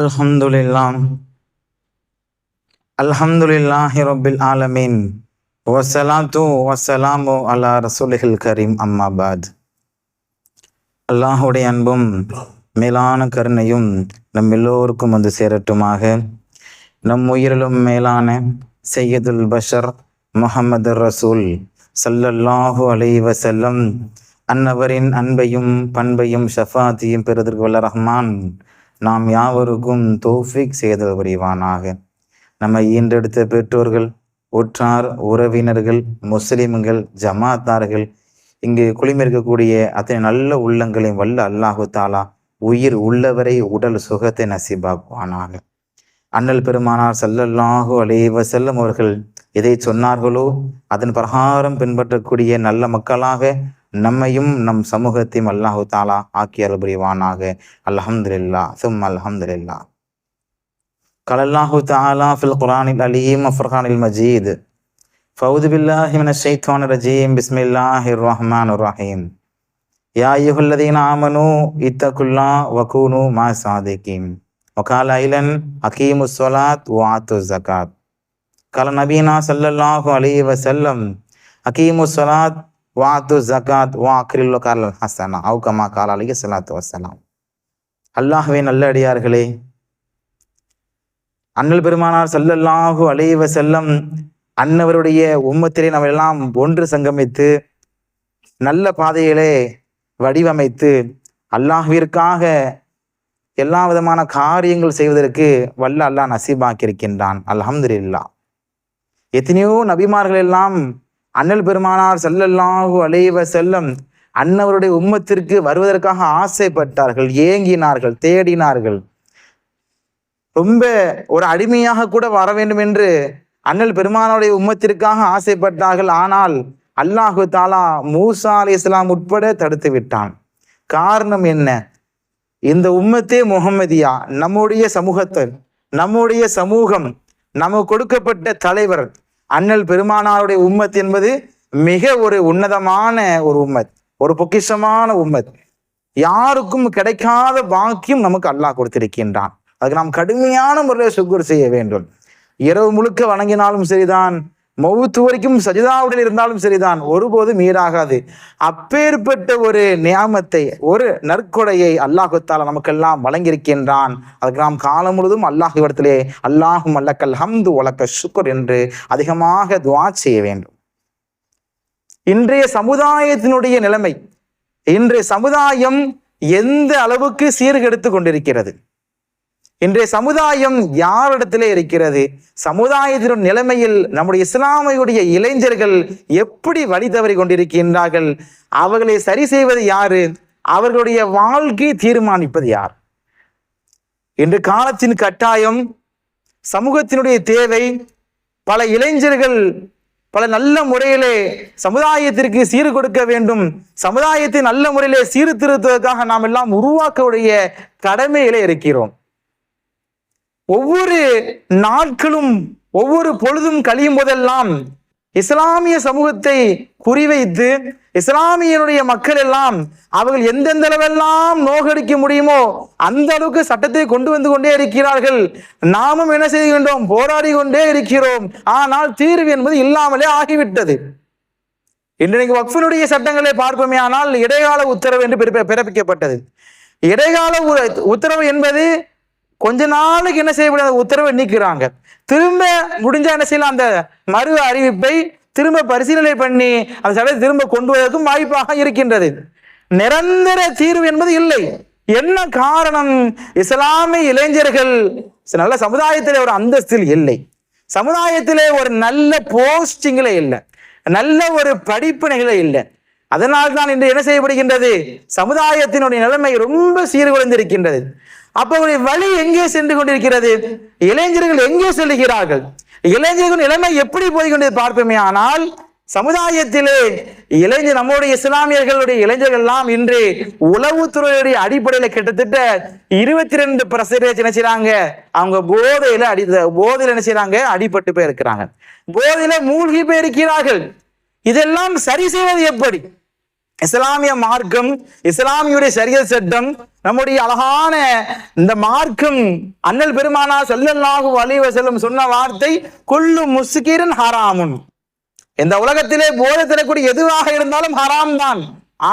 அல்ஹம்துலில்லாஹ் அல்ஹம்துலில்லாஹி ரப்பில் ஆலமீன் வஸ்ஸலாத்து வஸ்ஸலாமு அலா ரசூலில் கரீம் அம்மாபாத். அல்லாஹுடைய அன்பும் மேலான கருணையும் நம் எல்லோருக்கும் வந்து சேரட்டுமாக. நம் உயிரிலும் மேலான சையதுல் பஷர் முஹம்மது ரசூல் ஸல்லல்லாஹு அலைஹி வஸல்லம் அன்னவரின் அன்பையும் பண்பையும் ஷஃபாத்தையும் பெறுதற்கு வல்ல ரஹ்மான் நாம் யாவருக்கும் தௌஃபீக் செய்தல் புரிவானாக. நம்ம ஈன்றெடுத்த பெற்றோர்கள், உற்றார் உறவினர்கள், முஸ்லிம்கள், ஜமாத்தார்கள், இங்கு குளிமிருக்கக்கூடிய அத்தனை நல்ல உள்ளங்களையும் வல்ல அல்லாஹு தாலா உயிர் உள்ளவரை உடல் சுகத்தை நசீபாக்குவானாக. அண்ணல் பெருமானார் ஸல்லல்லாஹு அலைஹி வஸல்லம் அவர்கள் எதை சொன்னார்களோ அதன் பிரகாரம் பின்பற்றக்கூடிய நல்ல மக்களாக நம்மையும் நம் சமூகத்தையும் அல்லாஹு தாலா ஆக்கி அருள் புரிவானாக. அல்ஹம்துலில்லாஹ் சும்ம அல்ஹம்துலில்லாஹ். قال الله تعالى في القرآن العليم والفرقان المجيد فأعوذ بالله من الشيطان الرجيم بسم الله الرحمن الرحيم يا أيها الذين آمنوا اتقوا الله وكونوا مع الصادقين وقال أيضا أقيموا الصلاة وآتوا الزكاة. قال نبينا صلى الله عليه وسلم أقيموا الصلاة وآتوا الزكاة وأقرضوا القرض الحسنة أو كما قال عليه الصلاة والسلام. அல்லாஹ்வே நல்லடியார்களே, அண்ணல் பெருமானார் ஸல்லல்லாஹு அலைஹி வஸல்லம் அன்னவருடைய உம்மத்திலே நம்ம எல்லாம் ஒன்று சங்கமித்து நல்ல பாதையிலே வடிவமைத்து அல்லாஹ்விற்காக எல்லா விதமான காரியங்கள் செய்வதற்கு வல்ல அல்லாஹ் நசீபாக்கியிருக்கின்றான். அல்ஹம்துலில்லாஹ். எத்தனையோ நபிமார்கள் எல்லாம் அண்ணல் பெருமானார் ஸல்லல்லாஹு அலைஹி வஸல்லம் அன்னவருடைய உம்மத்திற்கு வருவதற்காக ஆசைப்பட்டார்கள், ஏங்கினார்கள், தேடினார்கள். ரொம்ப ஒரு அடிமையாக கூட வர வேண்டும் என்று அண்ணல் பெருமானாருடைய உம்மத்திற்காக ஆசைப்பட்டார்கள். ஆனால் அல்லாஹு தாலா மூசா அலைஹிஸ்ஸலாம் உட்பட தடுத்து விட்டான். காரணம் என்ன? இந்த உம்மத்தே முஹம்மதியா, நம்முடைய சமூகத்தில், நம்முடைய சமூகம், நமக்கு கொடுக்கப்பட்ட தலைவர் அண்ணல் பெருமானாருடைய உம்மத் என்பது மிக ஒரு உன்னதமான ஒரு உம்மத், ஒரு பொக்கிஷமான உம்மத். யாருக்கும் கிடைக்காத பாக்கியம் நமக்கு அல்லாஹ் கொடுத்திருக்கின்றான். அதுக்கு நாம் கடுமையான முறையில் சுக்குர் செய்ய வேண்டும். இரவு முழுக்க வணங்கினாலும் சரிதான், மௌத்து வரைக்கும் சஜிதாவுடன் இருந்தாலும் சரிதான், ஒருபோது மீறாகாது. அப்பேற்பட்ட ஒரு நியாமத்தை, ஒரு நற்கொடையை அல்லாஹு தாலா நமக்கெல்லாம் வழங்கியிருக்கின்றான். அதுக்கு நாம் காலம் முழுதும் அல்லாஹ் இடத்திலே அல்லாஹும் அல்லக்கல் ஹம்து வலக்க ஷுக்ர் என்று அதிகமாக துஆ செய்ய வேண்டும். இன்றைய சமுதாயத்தினுடைய நிலைமை, இன்றைய சமுதாயம் எந்த அளவுக்கு சீர்கெடுத்து கொண்டிருக்கிறது, இன்றைய சமுதாயம் யாரிடத்திலே இருக்கிறது, சமுதாயத்தின் நிலைமையில் நம்முடைய இஸ்லாமியுடைய இளைஞர்கள் எப்படி வழி தவறி கொண்டிருக்கின்றார்கள், அவர்களை சரி செய்வது யாரு, அவர்களுடைய வாழ்க்கை தீர்மானிப்பது யார்? இன்று காலத்தின் கட்டாயம், சமூகத்தினுடைய தேவை, பல இளைஞர்கள் பல நல்ல முறையிலே சமுதாயத்திற்கு சீர் கொடுக்க வேண்டும், சமுதாயத்தை நல்ல முறையிலே சீர்திருத்துவதற்காக நாம் எல்லாம் உருவாக்கக்கூடிய கடமையிலே இருக்கிறோம். ஒவ்வொரு நாட்களும் ஒவ்வொரு பொழுதும் கழியும் போதெல்லாம் இஸ்லாமிய சமூகத்தை குறிவைத்து இஸ்லாமியனுடைய மக்கள் எல்லாம் அவர்கள் எந்தெந்த அளவெல்லாம் நோகடிக்க முடியுமோ அந்த அளவுக்கு சட்டத்தை கொண்டு வந்து கொண்டே இருக்கிறார்கள். நாமும் என்ன செய்கின்றோம்? போராடி கொண்டே இருக்கிறோம். ஆனால் தீர்வு என்பது இல்லாமலே ஆகிவிட்டது. இன்றைக்கு வக்ஃபினுடைய சட்டங்களை பார்ப்போமே, ஆனால் இடைக்கால உத்தரவு என்று பிறப்பிக்கப்பட்டது. இடைக்கால உத்தரவு என்பது கொஞ்ச நாளுக்கு என்ன செய்யப்படாத உத்தரவை நீக்கிறாங்க. திரும்ப முடிஞ்சா என்ன செய்யலாம்? அந்த மறு அறிவிப்பை திரும்ப பரிசீலனை பண்ணி அந்த சட்டத்தை திரும்ப கொண்டு வருவதற்கும் வாய்ப்பாக இருக்கின்றது. நிரந்தர தீர்வு என்பது இல்லை. என்ன காரணம்? இஸ்லாமிய இளைஞர்கள் நல்ல சமுதாயத்திலே ஒரு அந்தஸ்தில் இல்லை, சமுதாயத்திலே ஒரு நல்ல போஸ்டிங்கில இல்லை, நல்ல ஒரு படிப்பினைகளே இல்லை. அதனால்தான் இன்று என்ன செய்யப்படுகின்றது? சமுதாயத்தினுடைய நிலைமை ரொம்ப சீர்குலைந்திருக்கின்றது. அப்ப வழி எங்கே சென்று கொண்டிருக்கிறது? இளைஞர்கள் எங்கே செல்லுகிறார்கள்? இளைஞர்கள் நிலைமை எப்படி போய்கொண்டு பார்ப்போமே, ஆனால் சமுதாயத்திலே இளைஞர் நம்முடைய இஸ்லாமியர்களுடைய இளைஞர்கள் எல்லாம் இன்று உளவுத்துறையுடைய அடிப்படையில கிட்டத்தட்ட 22% என்ன செய்யறாங்க? அவங்க போதையில என்ன செய்யறாங்க? அடிபட்டு போய் இருக்கிறாங்க, போதையில மூழ்கி போய் இருக்கிறார்கள். இதெல்லாம் சரி செய்வது எப்படி? இஸ்லாமிய மார்க்கம், இஸ்லாமியுடைய ஷரியத் சட்டம், நம்முடைய அழகான இந்த மார்க்கம், அண்ணல் பெருமானா ஸல்லல்லாஹு அலைஹி வஸல்லம் சொன்ன வார்த்தை குல்லு முஸ்கிரின் ஹராமுன். இந்த உலகத்திலே போதை தரக்கூடிய எதுவாக இருந்தாலும் ஹராம் தான்.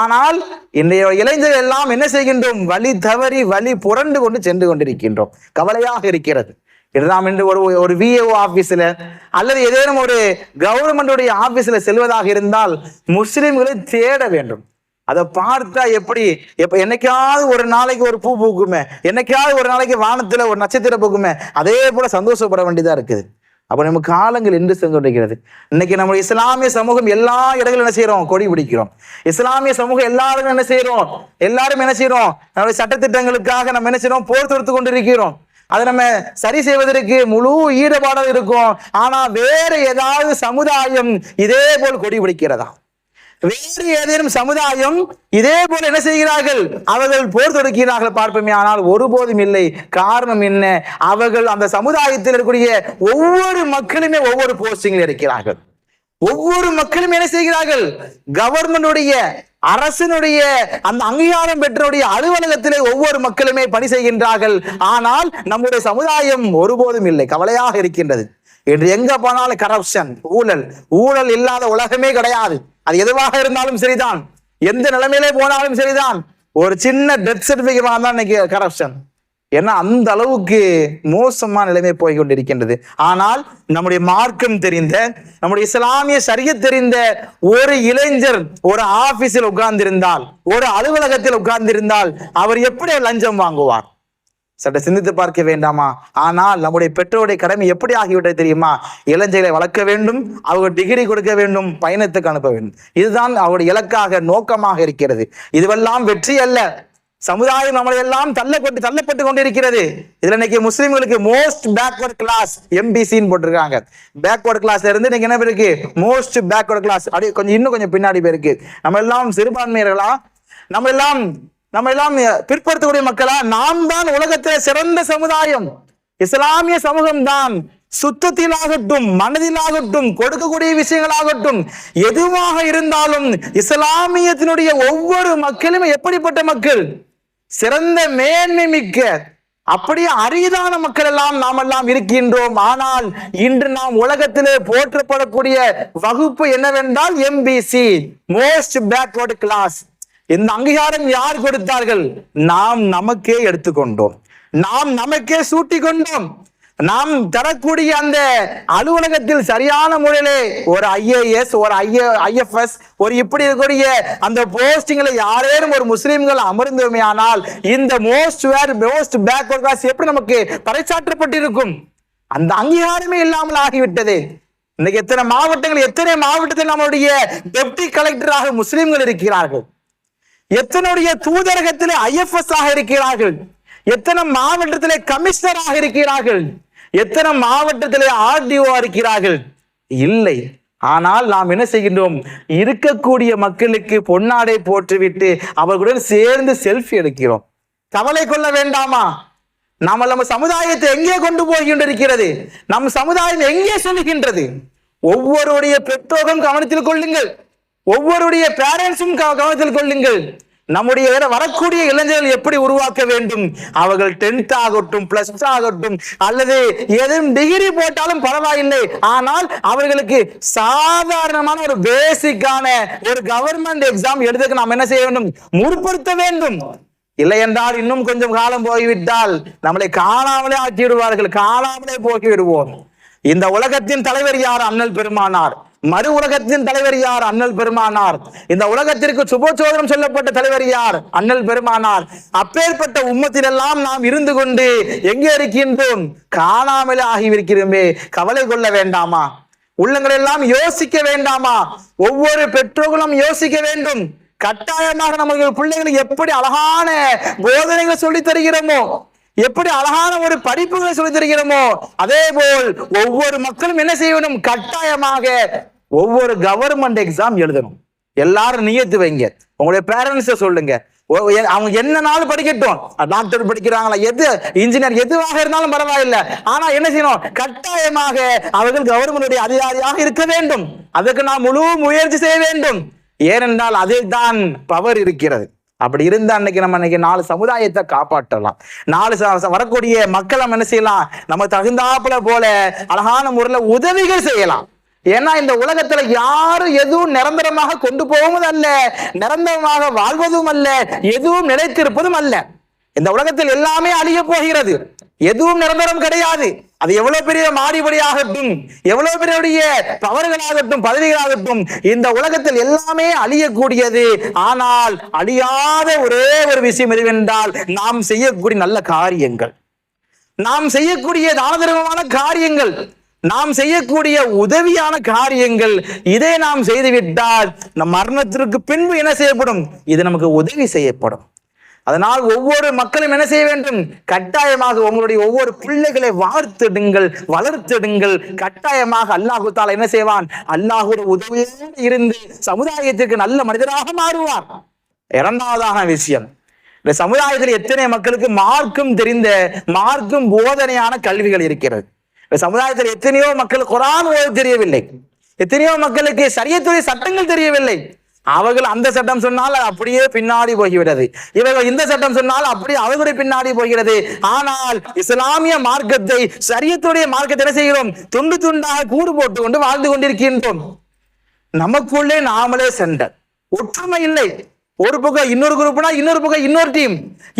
ஆனால் இன்றைய இளைஞர்கள் எல்லாம் என்ன செய்கின்றோம்? வழி தவறி வழி புரண்டு கொண்டு சென்று கொண்டிருக்கின்றோம். கவலையாக இருக்கிறது. நாம் இன்று ஒரு விஏஓ ஆபீஸ்ல அல்லது ஏதேனும் ஒரு கவர்மெண்டுடைய ஆபீஸ்ல செல்வதாக இருந்தால் முஸ்லிம்களை தேட வேண்டும். அதை பார்த்தா எப்படி என்னைக்காவது ஒரு நாளைக்கு ஒரு பூ பூக்குமே, என்னைக்காவது ஒரு நாளைக்கு வானத்துல ஒரு நட்சத்திரம் பூக்குமே, அதே போல சந்தோஷப்பட வேண்டியதா இருக்குது. அப்ப நம்ம காலங்கள் என்று சென்று கொண்டிருக்கிறது. இன்னைக்கு நம்ம இஸ்லாமிய சமூகம் எல்லா இடங்களும் என்ன செய்யறோம்? கொடி பிடிக்கிறோம். இஸ்லாமிய சமூகம் எல்லாரும் என்ன செய்யறோம்? எல்லாரும் என்ன செய்யறோம்? நம்முடைய சட்டத்திட்டங்களுக்காக நம்ம என்ன செய்யறோம்? போர் தொடுத்து கொண்டிருக்கிறோம். அதை நம்ம சரி செய்வதற்கு முழு ஈடுபாடு இருக்கும். ஆனா வேற ஏதாவது சமுதாயம் இதே போல் கொடி பிடிக்கிறதா? வேறு ஏதேனும் சமுதாயம் இதே போல என்ன செய்கிறார்கள்? அவர்கள் போர் தொடுக்கிறார்கள் பார்ப்போமே. ஆனால் ஒருபோதும் இல்லை. காரணம் என்ன? அவர்கள் அந்த சமுதாயத்தில் இருக்கக்கூடிய ஒவ்வொரு மக்களுமே ஒவ்வொரு போஸ்டிங்கில் இருக்கிறார்கள். ஒவ்வொரு மக்களும் என்ன செய்கிறார்கள்? கவர்மெண்டுடைய, அரசனுடைய அந்த அங்கீகாரம் பெற்றோடைய அலுவலகத்திலே ஒவ்வொரு மக்களுமே பணி செய்கின்றார்கள். ஆனால் நம்முடைய சமுதாயம் ஒருபோதும் இல்லை. கவலையாக இருக்கின்றது. என்று எங்க போனாலும் கரப்ஷன், ஊழல். ஊழல் இல்லாத உலகமே கிடையாது. அது எதுவாக இருந்தாலும் சரிதான், எந்த நிலைமையிலே போனாலும் சரிதான். ஒரு சின்ன டெத் சர்டிபிகேட் தான் இன்னைக்கு கரப்ஷன். ஏன்னா அந்த அளவுக்கு மோசமான நிலைமை போய் கொண்டிருக்கின்றது. ஆனால் நம்முடைய மார்க்கம் தெரிந்த, நம்முடைய இஸ்லாமிய ஷரியத் தெரிந்த ஒரு இளைஞர் ஒரு ஆபீஸில் உட்கார்ந்திருந்தால், ஒரு அலுவலகத்தில் உட்கார்ந்திருந்தால் அவர் எப்படி லஞ்சம் வாங்குவார்? சற்று சிந்தித்து பார்க்க வேண்டாமா? ஆனால் நம்முடைய பெற்றோருடைய கடமை எப்படி ஆகிவிட்டது தெரியுமா? இளைஞர்களை வளர்க்க வேண்டும், அவங்க டிகிரி கொடுக்க வேண்டும், பயணத்துக்கு அனுப்ப வேண்டும். இதுதான் அவருடைய இலக்காக, நோக்கமாக இருக்கிறது. இதுவெல்லாம் வெற்றி அல்ல. சமுதாயம் நம்மளை எல்லாம் தள்ளப்பட்டு கொண்டிருக்கிறது. இதுல இன்னைக்கு முஸ்லிம்களுக்கு மோஸ்ட் பேக்வர்ட் கிளாஸ் எம்பிசின்னு போட்டிருக்காங்க. பேக்வர்ட் கிளாஸ்ல இருந்து இன்னைக்கு என்ன இருக்கு? Most backward class. அப்படியே கொஞ்சம் பின்னாடி போயிருக்கு. நம்ம எல்லாம் சிறுபான்மையர்களா? நம்ம எல்லாம் பிற்படுத்தக்கூடிய மக்களா? நாம் தான் உலகத்திலே சிறந்த சமுதாயம். இஸ்லாமிய சமூகம் தான். சுத்தத்திலாகட்டும், மனதிலாகட்டும், கொடுக்கக்கூடிய விஷயங்களாகட்டும், எதுவாக இருந்தாலும் இஸ்லாமியத்தினுடைய ஒவ்வொரு மக்களும் எப்படிப்பட்ட மக்கள்? சிறந்த மேன்மை மிக்க, அப்படியே அரிதான மக்கள் எல்லாம் நாம் எல்லாம் இருக்கின்றோம். ஆனால் இன்று நாம் உலகத்திலே போற்றப்படக்கூடிய வகுப்பு என்னவென்றால் எம்பிசி, மோஸ்ட் பேக்வர்ட் கிளாஸ். இந்த அங்கீகாரம் யார் கொடுத்தார்கள்? நாம் நமக்கே எடுத்துக்கொண்டோம், நாம் நமக்கே சூட்டி கொண்டோம். நாம் தரக்கூடிய அந்த அலுவலகத்தில் சரியான முறையிலே ஒரு IAS, ஒரு IFS, ஒரு இப்படி இருக்கக்கூடிய அந்த போஸ்டிங்ல யாரேனும் ஒரு முஸ்லிம்கள் அமர்ந்தோமே ஆனால் இந்த மோஸ்ட் பேக்வர்ட் கிளாஸ் எப்படி நமக்கு பறைசாற்றப்பட்டிருக்கும்? அந்த அங்கீகாரமே இல்லாமல் ஆகிவிட்டது. இன்னைக்கு எத்தனை மாவட்டத்தில் நம்முடைய டெப்டி கலெக்டராக முஸ்லிம்கள் இருக்கிறார்கள். எத்தனுடைய தூதரகத்திலே IFS ஆக இருக்கிறார்கள். எத்தனை மாவட்டத்திலே கமிஷனராக இருக்கிறார்கள். எத்தனை மாவட்டத்திலே RDO இருக்கிறார்கள். இல்லை. ஆனால் நாம் என்ன செய்கின்றோம்? இருக்கக்கூடிய மக்களுக்கு பொன்னாடை போட்டுவிட்டு அவர்களுடன் சேர்ந்து செல்ஃபி எடுக்கிறோம். கவலை கொள்ள வேண்டாமா? நம்ம சமுதாயத்தை எங்கே கொண்டு போய் கொண்டிருக்கிறது? நம் சமுதாயம் எங்கே சொல்லுகின்றது? ஒவ்வொருடைய பெற்றோரும் கவனத்தில் கொள்ளுங்கள். ஒவ்வொருடைய பேரண்ட்ஸும் கவனத்தில் கொள்ளுங்கள். நம்முடைய வரக்கூடிய இளைஞர்கள் எப்படி உருவாக்க வேண்டும்? அவர்கள் 10th ஆகட்டும், +2 ஆகட்டும், அல்லது ஏதும் டிகிரி போட்டாலும் பரவாயில்லை. ஆனால் அவர்களுக்கு சாதாரணமான ஒரு பேசிக்கான ஒரு கவர்மெண்ட் எக்ஸாம் எடுத்துக்க நாம் என்ன செய்ய வேண்டும்? முற்படுத்த வேண்டும். இல்லை என்றால் இன்னும் கொஞ்சம் காலம் போய்விட்டால் நம்மளை காணாமலே ஆக்கிவிடுவார்கள். காணாமலே போக்கிவிடுவோம். இந்த உலகத்தின் தலைவர் யார்? அண்ணல் பெருமானார். மறு உலகத்தின் தலைவர் யார்? அண்ணல் பெருமானார். இந்த உலகத்திற்கு சுபோச்சோதனம் சொல்லப்பட்ட தலைவர் யார்? அண்ணல் பெருமானார். அப்பேற்பட்ட உம்மத்தில் எல்லாம் நாம் இருந்து கொண்டு எங்கே இருக்கின்றோம்? காணாமலே ஆகியிருக்கிறோமே. கவலை கொள்ள வேண்டாமா? உள்ளங்கள் எல்லாம் யோசிக்க வேண்டாமா? ஒவ்வொரு பெற்றோர்களும் யோசிக்க வேண்டும். கட்டாயமாக நமது பிள்ளைகளுக்கு எப்படி அழகான போதனைகளை சொல்லி தருகிறோமோ, எப்படி அழகான ஒரு படிப்புகளை சொல்லி தருகிறோமோ, அதே போல் ஒவ்வொரு மக்களும் என்ன செய்யணும்? கட்டாயமாக ஒவ்வொரு கவர்மெண்ட் எக்ஸாம் எழுதணும். எல்லாரும் நியத்து வைங்க. உங்களுடைய பேரண்ட்ஸை சொல்லுங்க. அவங்க என்ன நாளும் படிக்கட்டும். டாக்டர் படிக்கிறாங்களா, எது இன்ஜினியர் எதுவாக இருந்தாலும் பரவாயில்லை. ஆனா என்ன செய்யணும்? கட்டாயமாக அவர்கள் கவர்மெண்டுடைய அதிகாரியாக இருக்க வேண்டும். அதற்கு நாம் முழு முயற்சி செய்ய வேண்டும். ஏனென்றால் அதில் தான் பவர் இருக்கிறது. அப்படி இருந்தா அன்னைக்கு நம்ம 4 சமுதாயத்தை காப்பாற்றலாம். 4 வரக்கூடிய மக்களை நம்ம என்ன செய்யலாம், நம்ம தகுந்தாப்புல போல அழகான முறையில உதவிகள் செய்யலாம். ஏன்னா இந்த உலகத்துல யாரும் எதுவும் நிரந்தரமாக கொண்டு போவதும் அல்ல, நிரந்தரமாக வாழ்வதும் அல்ல, எதுவும் நிலைத்திருப்பதும் அல்ல. இந்த உலகத்தில் எல்லாமே அழிய போகிறது, எதுவும் நிரந்தரம் கிடையாது. அது எவ்வளவு பெரிய மாடிபடியாகட்டும், எவ்வளவு பெரிய பவர்களாகட்டும், பதவிகளாகட்டும், இந்த உலகத்தில் எல்லாமே அழியக்கூடியது. ஆனால் அழியாத ஒரே ஒரு விஷயம் எதுவென்றால் நாம் செய்யக்கூடிய நல்ல காரியங்கள், நாம் செய்யக்கூடிய தான தர்மமான காரியங்கள், நாம் செய்யக்கூடிய உதவியான காரியங்கள். இதை நாம் செய்துவிட்டால் நம் மரணத்திற்கு பின்பு என்ன செய்யப்படும், இது நமக்கு உதவி செய்யப்படும். அதனால் ஒவ்வொரு மக்களும் என்ன செய்ய வேண்டும், கட்டாயமாக உங்களுடைய ஒவ்வொரு பிள்ளைகளை வார்த்தெடுங்கள், வளர்த்தெடுங்கள். கட்டாயமாக அல்லாஹு தஆலா என்ன செய்வான், அல்லாஹ்வுடைய உதவியோடு இருந்து சமுதாயத்திற்கு நல்ல மனிதராக மாறுவார். இரண்டாவதான விஷயம், இந்த சமுதாயத்தில் எத்தனை மக்களுக்கு மார்க்கம் தெரிந்த, மார்க்கம் போதனையான கல்விகள் இருக்கிறது. இந்த சமுதாயத்தில் எத்தனையோ மக்கள் குர்ஆன் ஓத தெரியவில்லை, எத்தனையோ மக்களுக்கு ஷரியத்துடைய சட்டங்கள் தெரியவில்லை. அவர்கள் அந்த சட்டம் சொன்னால் அப்படியே பின்னாடி போய்விடுறது, இவர்கள் இந்த சட்டம் சொன்னால் அப்படியே அவர்களுடைய பின்னாடி போகிறது. ஆனால் இஸ்லாமிய மார்க்கத்தை, ஷரியத்துடைய மார்க்கத்தை என்ன செய்கிறோம், துண்டு துண்டாக கூறு போட்டு கொண்டு வாழ்ந்து கொண்டிருக்கின்றோம். நமக்குள்ளே நாமளே சண்டை, ஒற்றுமை இல்லை. ஒரு பக்கம் இன்னொரு குரூப்னா இன்னொரு பக்கம் இன்னொரு டீம்,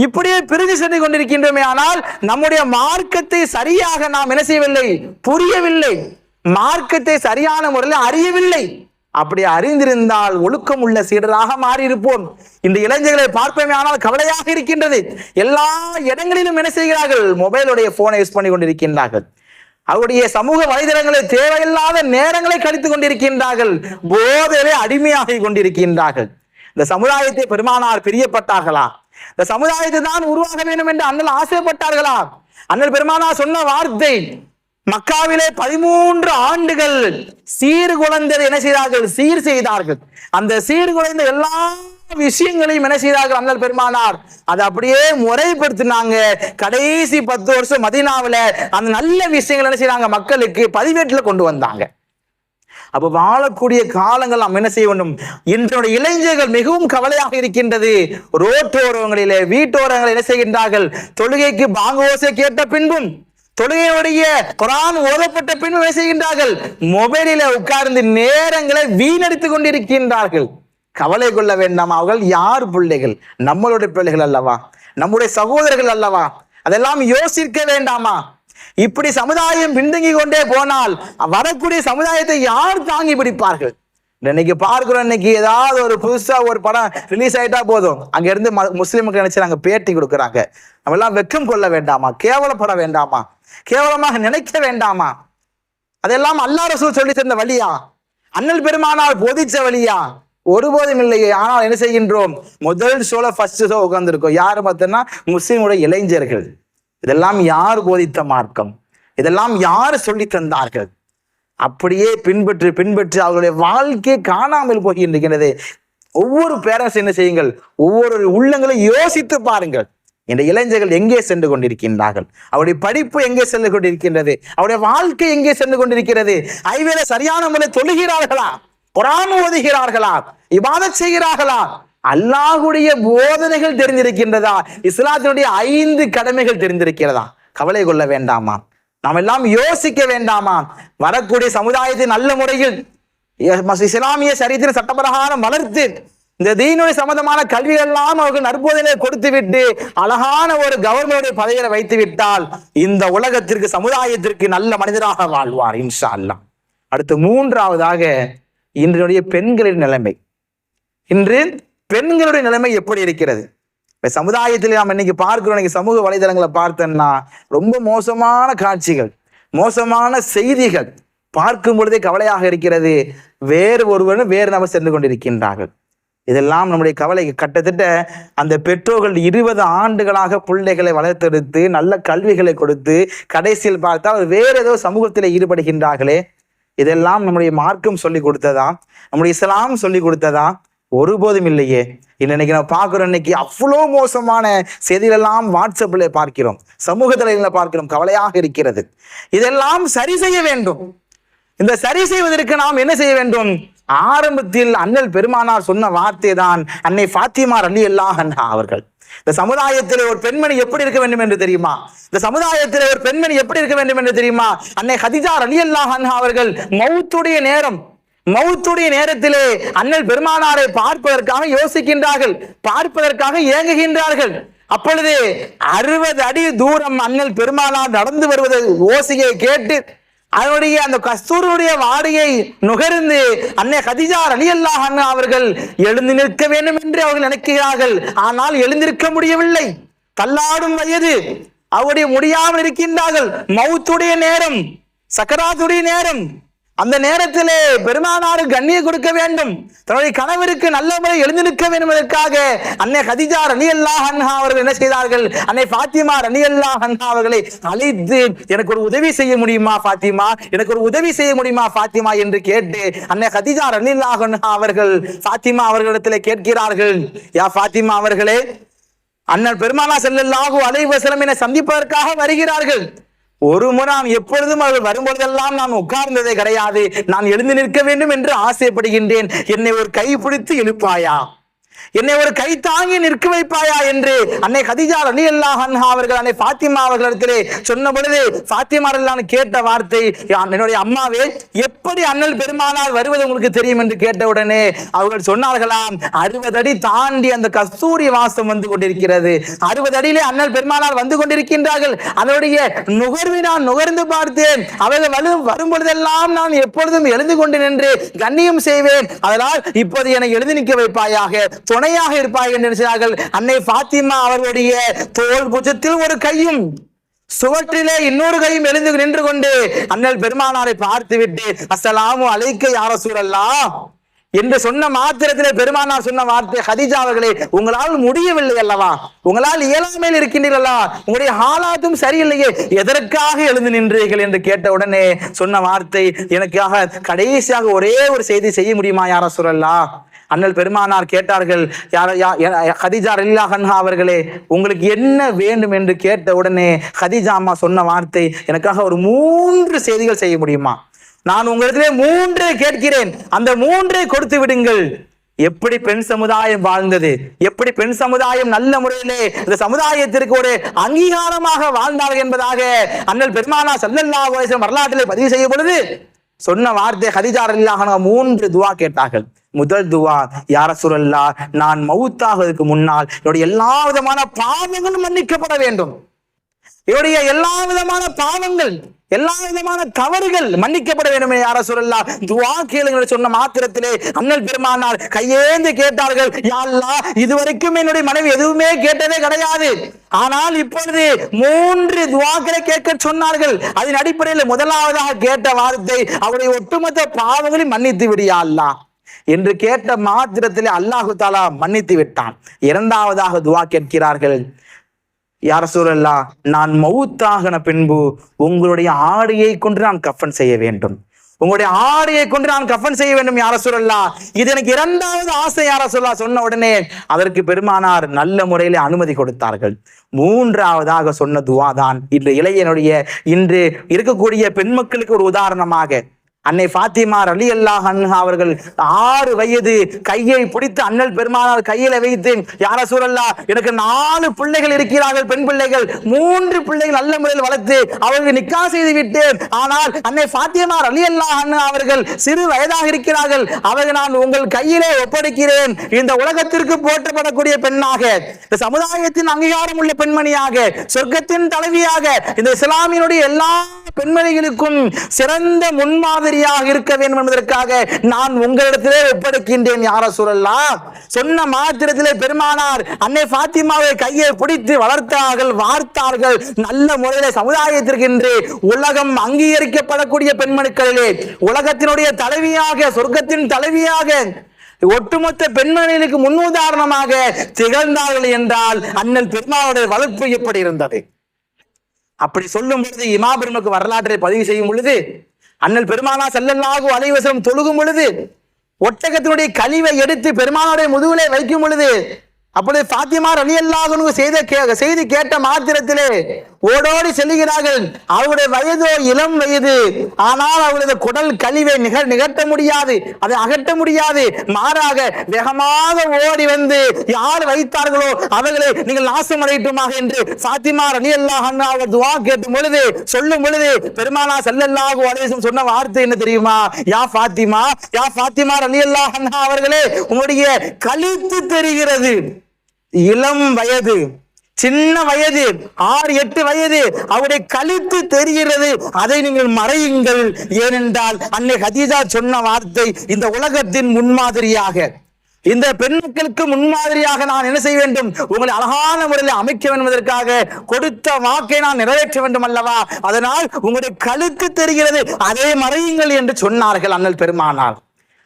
இப்படியே பிரிந்து சென்று கொண்டிருக்கின்றோமே. ஆனால் நம்முடைய மார்க்கத்தை சரியாக நாம் என்ன செய்யவில்லை, புரியவில்லை, மார்க்கத்தை சரியான முறையில் அறியவில்லை. அப்படி அறிந்திருந்தால் ஒழுக்கம் உள்ள சீடராக மாறி இருப்போம். இந்த இளைஞர்களை பார்ப்போமே ஆனால் கவலையாக இருக்கின்றது. எல்லா இடங்களிலும் என்ன செய்கிறார்கள், மொபைலுடைய போனை யூஸ் பண்ணி கொண்டிருக்கின்றார்கள். அவருடைய சமூக வலைதளங்களை தேவையில்லாத நேரங்களை கழித்துக் கொண்டிருக்கின்றார்கள், போதையிலே அடிமையாகி கொண்டிருக்கின்றார்கள். இந்த சமுதாயத்தை பெருமானார் பிரியப்பட்டார்களா, இந்த சமுதாயத்தை தான் உருவாக வேண்டும் என்று அண்ணல் ஆசைப்பட்டார்களா? அண்ணல் பெருமானார் சொன்ன வார்த்தை, மக்காவிலே 13 ஆண்டுகள் சீர்குலைந்ததை என்ன செய்தார்கள், சீர் செய்தார்கள். அந்த சீர்குலைந்த எல்லா விஷயங்களையும் என்ன செய்தார்கள் அண்ணல் பெருமானார், அதை அப்படியே முறைப்படுத்தினாங்க. கடைசி 10 வருஷம் மதீனாவுல அந்த நல்ல விஷயங்கள் என்ன செய்யறாங்க, மக்களுக்கு பதிவேட்டுல கொண்டு வந்தாங்க. அப்ப வாழக்கூடிய காலங்கள் நாம் என்ன செய்ய வேண்டும். இன்றைய இளைஞர்கள் மிகவும் கவலையாக இருக்கின்றது. ரோட்டோரங்களிலே, வீட்டோரங்களில் என்ன செய்கின்றார்கள், தொழுகைக்கு பாங்கு ஓசை கேட்ட பின்பும், தொழுகையுடைய குர்ஆன் ஓதப்பட்ட பின்பும் என்ன செய்கின்றார்கள், மொபைலில உட்கார்ந்து நேரங்களை வீணடித்துக் கொண்டிருக்கின்றார்கள். கவலை கொள்ள வேண்டாம், அவர்கள் யார் பிள்ளைகள், நம்மளுடைய பிள்ளைகள் அல்லவா, நம்முடைய சகோதரர்கள் அல்லவா, அதெல்லாம் யோசிக்க வேண்டாமா? இப்படி சமுதாயம் பின்தங்கி கொண்டே போனால் வரக்கூடிய சமுதாயத்தை யார் தாங்கி பிடிப்பார்கள்? இன்னைக்கு பார்க்கிறோம், இன்னைக்கு ஏதாவது ஒரு புதுசா ஒரு படம் ரிலீஸ் ஆயிட்டா போதும், அங்க இருந்து முஸ்லிமுக்கு நினைச்சாங்க பேட்டி கொடுக்குறாங்க. நம்ம எல்லாம் வெக்கம் கொள்ள வேண்டாமா, கேவலப்பட வேண்டாமா, கேவலமாக நினைக்க வேண்டாமா? அதெல்லாம் அல்லாஹ் ரசூல் சொல்லி தந்த வழியா, அண்ணல் பெருமானார் போதிச்ச வழியா? ஒருபோதும் இல்லையே. ஆனால் என்ன செய்கின்றோம், முதல் ஷோல ஃபர்ஸ்ட் ஷோ உட்கார்ந்துருக்கோம். யாரு பார்த்தோம்னா முஸ்லிமுடைய இளைஞர்கள். இதெல்லாம் யார் போதித்த மார்க்கம், இதெல்லாம் யார் சொல்லி தந்தார்கள்? அப்படியே பின்பற்றி பின்பற்றி அவர்களுடைய வாழ்க்கை காணாமல் போகின்றது. ஒவ்வொரு பேரண்ட்ஸ் என்ன செய்யுங்கள், ஒவ்வொரு உள்ளங்களை யோசித்து பாருங்கள். இந்த இளைஞர்கள் எங்கே சென்று கொண்டிருக்கின்றார்கள், அவருடைய படிப்பு எங்கே சென்று கொண்டிருக்கின்றது, அவருடைய வாழ்க்கை எங்கே சென்று கொண்டிருக்கிறது? ஐவேளை சரியான முறையில் தொழுகிறார்களா, குர்ஆன் ஓதுகிறார்களா, இபாதத் செய்கிறார்களா, அல்லாஹ்வுடைய போதனைகள் தெரிந்திருக்கின்றதா, இஸ்லாத்தினுடைய 5 கடமைகள் தெரிந்திருக்கிறதா? கவலை கொள்ள வேண்டாமா? நாம் எல்லாம் யோசிக்க வேண்டாமா? வரக்கூடிய சமுதாயத்தை நல்ல முறையில் இஸ்லாமிய ஷரியத்தின் சட்டப்பிரகாரம் வளர்த்து இந்த தீனுடைய சம்பந்தமான கல்விகள் எல்லாம் அவர்கள் நற்போதனை கொடுத்து விட்டு அழகான ஒரு கவர்மெண்ட் பதவியை வைத்து விட்டால் இந்த உலகத்திற்கு, சமுதாயத்திற்கு நல்ல மனிதராக வாழ்வார் இன்ஷா அல்லாஹ். அடுத்து 3ஆவதாக இன்றைய பெண்களின் நிலைமை. இன்று பெண்களுடைய நிலைமை எப்படி இருக்கிறது? இப்ப சமுதாயத்தில் நாம் இன்னைக்கு பார்க்கிறோம், இன்னைக்கு சமூக வலைதளங்களை பார்த்தோம்னா ரொம்ப மோசமான காட்சிகள், மோசமான செய்திகள் பார்க்கும் பொழுதே கவலையாக இருக்கிறது. வேறு ஒருவரும் வேறு நபர் சென்று கொண்டிருக்கின்றார்கள். இதெல்லாம் நம்முடைய கவலை. கிட்டத்தட்ட அந்த பெற்றோர்கள் 20 ஆண்டுகளாக பிள்ளைகளை வளர்த்தெடுத்து நல்ல கல்விகளை கொடுத்து கடைசியில் பார்த்தால் வேறு ஏதோ சமூகத்தில் ஈடுபடுகின்றார்களே. இதெல்லாம் நம்முடைய மார்க்கம் சொல்லி கொடுத்ததா, நம்முடைய இஸ்லாம் சொல்லி கொடுத்ததா? ஒருபோதும் இல்லையே. இன்னைக்கு நம்ம பார்க்கிறோம், இன்னைக்கு அவ்வளோ மோசமான செய்திகளெல்லாம் வாட்ஸ்அப்ல பார்க்கிறோம், சமூக தலைவர்களை பார்க்கிறோம். கவலையாக இருக்கிறது. இதெல்லாம் சரி செய்ய வேண்டும். இந்த சரி செய்வதற்கு நாம் என்ன செய்ய வேண்டும்? ஆரம்பத்தில் அண்ணல் பெருமானார் சொன்ன வார்த்தை தான் அன்னை ஃபாத்திமா ரலியல்லாஹு அன்ஹா அவர்கள். இந்த சமுதாயத்தில் ஒரு பெண்மணி எப்படி இருக்க வேண்டும் என்று தெரியுமா? இந்த சமுதாயத்தில் ஒரு பெண்மணி எப்படி இருக்க வேண்டும் என்று தெரியுமா? அன்னை ஹதீஜா ரலியல்லாஹு அன்ஹா அவர்கள் மௌத்துடைய நேரத்திலே அண்ணல் பெருமானாரை பார்ப்பதற்காக யோசிக்கின்றார்கள், பார்ப்பதற்காக ஏங்குகின்றார்கள். அப்பொழுது 60 அடி தூரம் அண்ணல் பெருமானார் நடந்து வருவது ஓசையை கேட்டு அதனுடைய அந்த கஸ்தூருடைய வாடையை நுகர்ந்து அன்னை ஹதீஜா ரலியல்லாஹு அன்ஹா அவர்கள் எழுந்து நிற்க வேண்டும் என்று அவர்கள் நினைக்கிறார்கள். ஆனால் எழுந்திருக்க முடியவில்லை. தள்ளாடும் வயது, அவருடைய முடியாமல் இருக்கின்றார்கள். மௌத்துடைய நேரம், சக்கராத்துடைய நேரம். அந்த நேரத்திலே பெருமானாரு கண்ணியம் கொடுக்க வேண்டும், தன்னுடைய கணவருக்கு நல்ல முறை எழுந்து நிற்க வேண்டும் என்பதற்காக அன்னை ஹதீஜா ரலியல்லாஹு அன்ஹா அவர்கள் என்ன செய்தார்கள்? அன்னை ஃபாத்திமா ரலியல்லாஹு அன்ஹா அவர்களை அழைத்து, எனக்கு ஒரு உதவி செய்ய முடியுமா ஃபாத்திமா, எனக்கு ஒரு உதவி செய்ய முடியுமா ஃபாத்திமா என்று கேட்டு அன்னை ஹதீஜா ரலியல்லாஹு அன்ஹா அவர்கள் ஃபாத்திமா அவர்களிடத்திலே கேட்கிறார்கள், யா ஃபாத்திமா அவர்களே, அண்ணன் பெருமானார் ஸல்லல்லாஹு அலைஹி வஸல்லம் என்னை சந்திப்பதற்காக வருகிறார்கள். ஒரு முறை நான் எப்பொழுதும் அவர்கள் வரும்பொழுதெல்லாம் நான் உட்கார்ந்ததே கிடையாது. நான் எழுந்து நிற்க வேண்டும் என்று ஆசைப்படுகின்றேன். என்னை ஒரு கை பிடித்து எழுப்பாயா, என்னை ஒரு கை தாங்கி நிற்க வைப்பாயா என்று அன்னை ஹதீஜா ரலியல்லாஹு அன்ஹா அவர்கள் அன்னை ஃபாத்திமா அவர்களிடத்திலே சொன்ன பொழுது ஃபாத்திமா ரலியல்லாஹு கேட்ட வார்த்தை, என்னுடைய அம்மாவே, எப்படி அண்ணல் பெருமானார் வருவது உங்களுக்கு தெரியும் என்று கேட்டவுடனே அவர்கள் சொன்னார்களாம், 60 அடி தாண்டி அந்த கஸ்தூரி வாசம் வந்து கொண்டிருக்கிறது. 60 அடியிலே அண்ணல் பெருமானார் வந்து கொண்டிருக்கின்றார்கள். அதனுடைய நுகர்வை நான் நுகர்ந்து பார்த்தேன். அவர்கள் வரும் பொழுதெல்லாம் நான் எப்பொழுதும் எழுந்து கொண்டு நின்று கண்ணியம் செய்வேன். அதனால் இப்போது என்னை எழுதி நிற்க வைப்பாயாக, துணையாக இருப்பார்கள் என்று நினைச்சார்கள். அன்னை ஃபாத்திமா அவர்களுடைய தோள் புஜத்தில் ஒரு கையும் சுவற்றிலே இன்னொரு கையும் எழுந்து நின்று கொண்டு அண்ணல் பெருமானாரை பார்த்து விட்டு, அஸ்ஸலாமு அலைக்க யா ரசூலல்லாஹ் என்று சொன்ன மாத்திரத்திலே பெருமானார் சொன்ன வார்த்தை, ஹதீஜா அவர்களே, உங்களால் முடியவில்லை அல்லவா, உங்களால் இயலாமையில் இருக்கின்றீர்களா, உங்களுடைய ஹாலாத்தும் சரியில்லையே, எதற்காக எழுந்து நின்றீர்கள் என்று கேட்ட உடனே சொன்ன வார்த்தை, எனக்காக கடைசியாக ஒரே ஒரு செய்தி செய்ய முடியுமா யா ரசூலல்லாஹ்? அண்ணல் பெருமானார் கேட்டார்கள், ஹதீஜா ரலியல்லாஹு அன்ஹா அவர்களே, உங்களுக்கு என்ன வேண்டும் என்று கேட்ட உடனே ஹதீஜா அம்மா சொன்ன வார்த்தை, எனக்காக ஒரு 3 செய்திகள் செய்ய முடியுமா, நான் உங்களிடத்திலே 3 கேட்கிறேன், அந்த 3 கொடுத்து விடுங்கள். எப்படி பெண் சமுதாயம் வாழ்ந்தது, எப்படி பெண் சமுதாயம் நல்ல முறையிலே இந்த சமுதாயத்திற்கு ஒரு அங்கீகாரமாக வாழ்ந்தார்கள் என்பதாக அண்ணல் பெருமானார் ஸல்லல்லாஹு அலைஹி வஸல்லம் வரலாற்றிலே பதிவு செய்யும் பொழுது சொன்ன வார்த்தை, ஹதீஜா ரலியல்லாஹு அன்ஹா 3 துஆ கேட்டார்கள். முதல் துஆ, யா ரசூலல்லாஹ், நான் மௌத்தாவதற்கு முன்னால் என்னுடைய எல்லா விதமான பாவங்களும் மன்னிக்கப்பட வேண்டும், என்னுடைய எல்லா விதமான பாவங்கள், எல்லா விதமான தவறுகள் மன்னிக்கப்பட வேண்டும் யா ரசூலல்லாஹ், துஆ கேளுங்கள் சொன்ன மாத்திரத்திலே அண்ணல் பெருமானார் கையேந்து கேட்டார்கள், யா அல்லாஹ், இதுவரைக்கும் என்னுடைய மனைவி எதுவுமே கேட்டதே கிடையாது, ஆனால் இப்பொழுது 3 துஆக்களை கேட்க சொன்னார்கள். அதன் அடிப்படையில் முதலாவதாக கேட்ட வார்த்தை, அவருடைய ஒட்டுமொத்த பாவங்களை மன்னித்து விடு யா அல்லாஹ் என்று கேட்ட மாத்திரத்திலே அல்லாஹு தஆலா மன்னித்து விட்டான். இரண்டாவதாக துஆ கேட்கிறார்கள், யா ரசூலல்லாஹ், நான் மௌத்தாகின பின்பு உங்களுடைய ஆடையை கொண்டு நான் கஃபன் செய்ய வேண்டும், உங்களுடைய ஆடையை கொண்டு நான் கஃபன் செய்ய வேண்டும் யா ரசூலல்லாஹ், இது எனக்கு இரண்டாவது ஆசை யா ரசூலல்லாஹ் சொன்ன உடனே அதற்கு பெருமானார் நல்ல முறையிலே அனுமதி கொடுத்தார்கள். மூன்றாவதாக சொன்ன துஆ தான் இன்று இருக்கக்கூடிய பெண் மக்களுக்கு ஒரு உதாரணமாக அன்னை ஃபாத்திமா ரலியல்லாஹு அன்ஹா அவர்கள் 6 வயது கையை பிடித்து அண்ணல் பெருமானார் கையில வைத்து, யா ரசூலல்லாஹ், எனக்கு 4 பிள்ளைகள் இருக்கிறார்கள், பெண் பிள்ளைகள், 3 பிள்ளைகள் நல்ல முறையில் வளர்த்து அவர்கள் நிக்கா செய்து விட்டேன். ஆனால் அன்னை ஃபாத்திமா ரலியல்லாஹு அன்ஹா அவர்கள் சிறு வயதாக இருக்கிறார்கள், அவர்கள் நான் உங்கள் கையிலே ஒப்படைக்கிறேன். இந்த உலகத்திற்கு போற்றப்படக்கூடிய பெண்ணாக, இந்த சமுதாயத்தின் அங்கீகாரம் உள்ள பெண்மணியாக, சொர்க்கத்தின் தலைவியாக, இந்த இஸ்லாமினுடைய எல்லா பெண்மணிகளுக்கும் சிறந்த முன்மாதிரி இருக்க வேண்டும் என்பதற்காக நான் உங்களிடத்திலே ஒப்படைக்கின்றேன் யா ரசூலல்லாஹ் சொன்ன மாத்திரத்திலே பெருமானார் அன்னை ஃபாத்திமாவை கையை பிடித்து வளர்த்தார்கள், வார்த்தார்கள். நல்ல முறையிலே சமுதாயத்திற்கு என்று உலகம் அங்கீகரிக்கப்படக்கூடிய பெண்மணிகளிலே உலகத்தினுடைய தலைவியாக, சொர்க்கத்தின் தலைவியாக, ஒட்டுமொத்த பெண்மணிகளுக்கு முன்னுதாரணமாக திகழ்ந்தார்கள் என்றால் அண்ணல் பெருமாளுடைய வளர்ப்பு எப்படி இருந்தது? அப்படி சொல்லும் பொழுது இமாம் பெருமக்கு வரலாற்றை பதிவு செய்யும் பொழுது அண்ணல் பெருமானார் ஸல்லல்லாஹு அலைஹி வஸல்லம் தொழுகும் பொழுது ஒட்டகத்தினுடைய கழிவை எடுத்து பெருமானாருடைய முதுகிலே வைக்கும் பொழுது அப்பொழுது ஃபாத்திமா ரலியல்லாஹு அன்ஹா செய்தி கேட்ட மாத்திரத்திலே ஓடோடி செல்லுகிறார்கள். அவருடைய வயதோ இளம் வயது. ஆனால் அவருடைய குடல் கழிவை நிகழ்த்த முடியாது, அதை அகற்ற முடியாது. மாறாக வேகமாக ஓடி வந்து யார் வைத்தார்களோ அவர்களை நீங்கள் நாசம் அடையட்டுமாக என்று ஃபாத்திமா ரலியல்லாஹு அன்ஹா அவர் துஆ கேட்டும் பொழுது, சொல்லும் பொழுது பெருமானார் ஸல்லல்லாஹு அலைஹி வஸல்லம் சொன்ன வார்த்தை என்ன தெரியுமா? யா ஃபாத்திமா ரலியல்லாஹு அன்ஹா அவர்களே, உங்களுடைய கழுத்து தெரிகிறது. இளம் வயது, சின்ன வயது, 6-8 வயது, அவருடைய கழுத்து தெரிகிறது, அதை நீங்கள் மறையுங்கள். ஏனென்றால் அன்னை ஹதீஜா சொன்ன வார்த்தை இந்த உலகத்தின் முன்மாதிரியாக, இந்த பெண் மக்களுக்கு முன்மாதிரியாக நான் என்ன செய்ய வேண்டும்? உங்களை அழகான முறையில் அமைக்க வேண்டும் என்பதற்காக கொடுத்த வாக்கை நான் நிறைவேற்ற வேண்டும் அல்லவா? அதனால் உங்களுடைய கழுத்து தெரிகிறது, அதை மறையுங்கள் என்று சொன்னார்கள் அண்ணல் பெருமானார்.